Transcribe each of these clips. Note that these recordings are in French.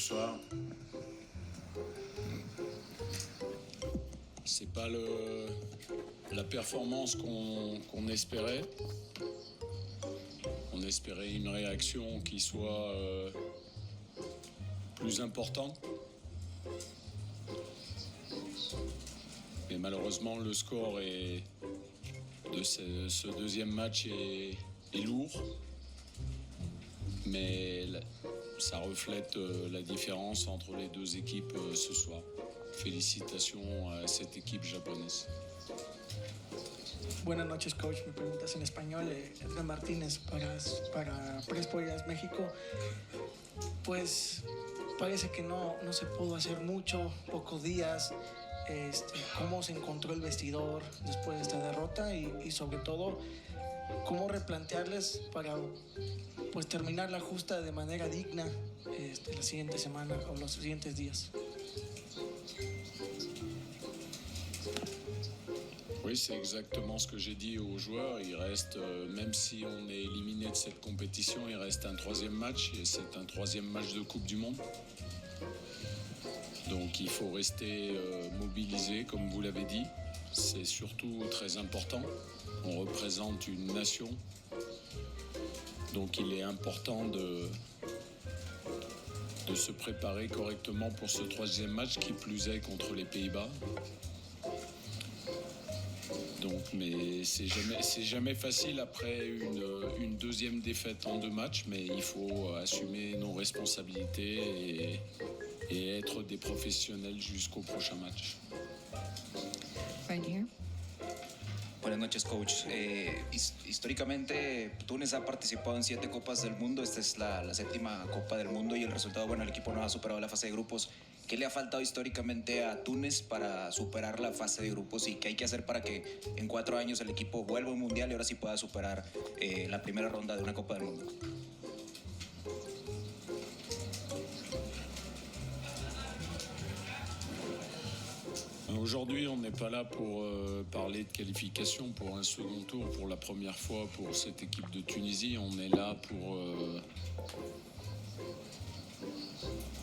soir. C'est pas la performance qu'on espérait. On espérait une réaction qui soit plus importante. Mais malheureusement, le score de ce deuxième match est lourd. Mais ça reflète la différence entre les deux équipes ce soir. Félicitations a cette équipe japonaise. Buenas noches, coach. Me preguntas en español. Edgar Martínez para Press Poiras México. Pues parece que no se pudo hacer mucho, pocos días. Cómo se encontró el vestidor después de esta derrota y sobre todo cómo replantearles para pues terminar la justa de manera digna la siguiente semana o los siguientes días. Oui, c'est exactement ce que j'ai dit aux joueurs. Il reste, même si on est éliminé de cette compétition, il reste un troisième match et c'est un troisième match de Coupe du Monde. Donc il faut rester mobilisé, comme vous l'avez dit. C'est surtout très important. On représente une nation. Donc il est important de se préparer correctement pour ce troisième match, qui plus est contre les Pays-Bas. Donc, mais c'est jamais facile après une deuxième défaite en deux matchs, mais il faut assumer nos responsabilités et être des professionnels jusqu'au prochain match. Right here. Buenas noches, coach. Históricamente, Túnez ha participado en 7 Copas del Mundo. Esta es la 7ª Copa del Mundo y el resultado, bueno, el equipo no ha superado la fase de grupos. ¿Qué le ha faltado históricamente a Túnez para superar la fase de grupos y qué hay que hacer para que en 4 años el equipo vuelva a un mundial y ahora sí pueda superar la primera ronda de una Copa del Mundo? Aujourd'hui, on n'est pas là pour parler de qualification pour un second tour pour la première fois pour cette équipe de Tunisie. On est là pour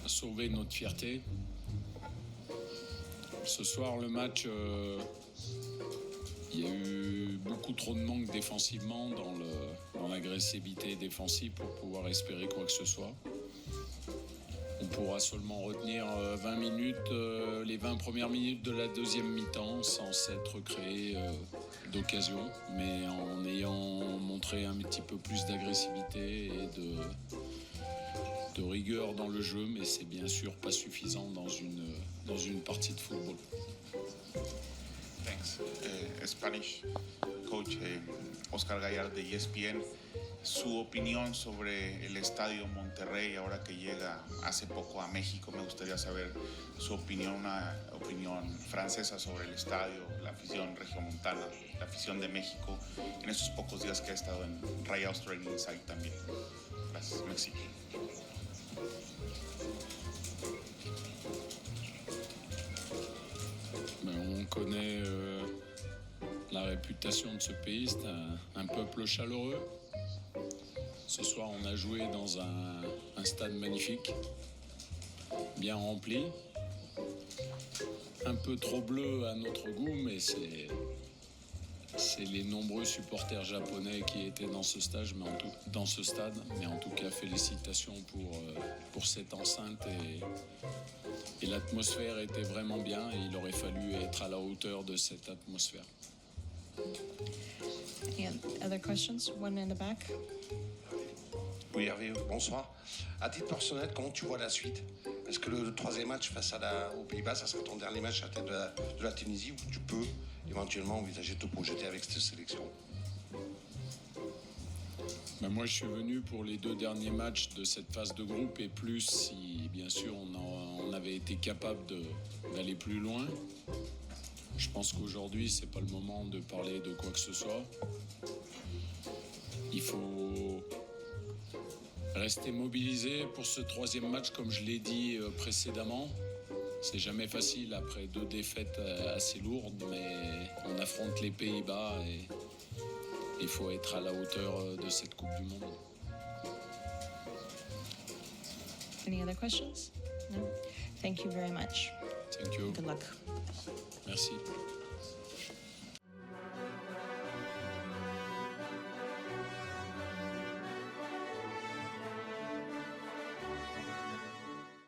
sauver notre fierté. Ce soir, le match, il y a eu beaucoup trop de manque défensivement dans l'agressivité défensive pour pouvoir espérer quoi que ce soit. On pourra seulement retenir 20 minutes, les 20 premières minutes de la deuxième mi-temps sans s'être créé d'occasion, mais en ayant montré un petit peu plus d'agressivité et de rigueur dans le jeu, mais c'est bien sûr pas suffisant dans une partie de football. Thanks. Spanish coach Oscar Gallard de ESPN. Su opinión sobre el Estadio Monterrey ahora que llega hace poco a México. Me gustaría saber su opinión, una opinión francesa sobre el estadio, la afición regiomontana, la afición de México en estos pocos días que ha estado en Rayados Training Site también. Gracias, merci. On connaît la réputation de ce pays, c'est un peuple chaleureux. Ce soir, on a joué dans un stade magnifique, bien rempli, un peu trop bleu à notre goût, mais c'est les nombreux supporters japonais qui étaient dans ce stade, mais en tout cas, félicitations pour cette enceinte et l'atmosphère était vraiment bien et il aurait fallu être à la hauteur de cette atmosphère. And other questions? One in the back. Oui, Hervé, bonsoir. À titre personnel, comment tu vois la suite? Est-ce que le troisième match face aux Pays-Bas, ça sera ton dernier match à la tête de la Tunisie, ou tu peux éventuellement envisager de te projeter avec cette sélection? Moi, je suis venu pour les 2 derniers matchs de cette phase de groupe et plus si, bien sûr, on avait été capable d'aller plus loin. Je pense qu'aujourd'hui, c'est pas le moment de parler de quoi que ce soit. Il faut rester mobilisé pour ce troisième match, comme je l'ai dit précédemment. C'est jamais facile après 2 défaites assez lourdes, mais on affronte les Pays-Bas et il faut être à la hauteur de cette Coupe du Monde. Any other questions? No? Thank you very much. Thank you. Good luck. Merci.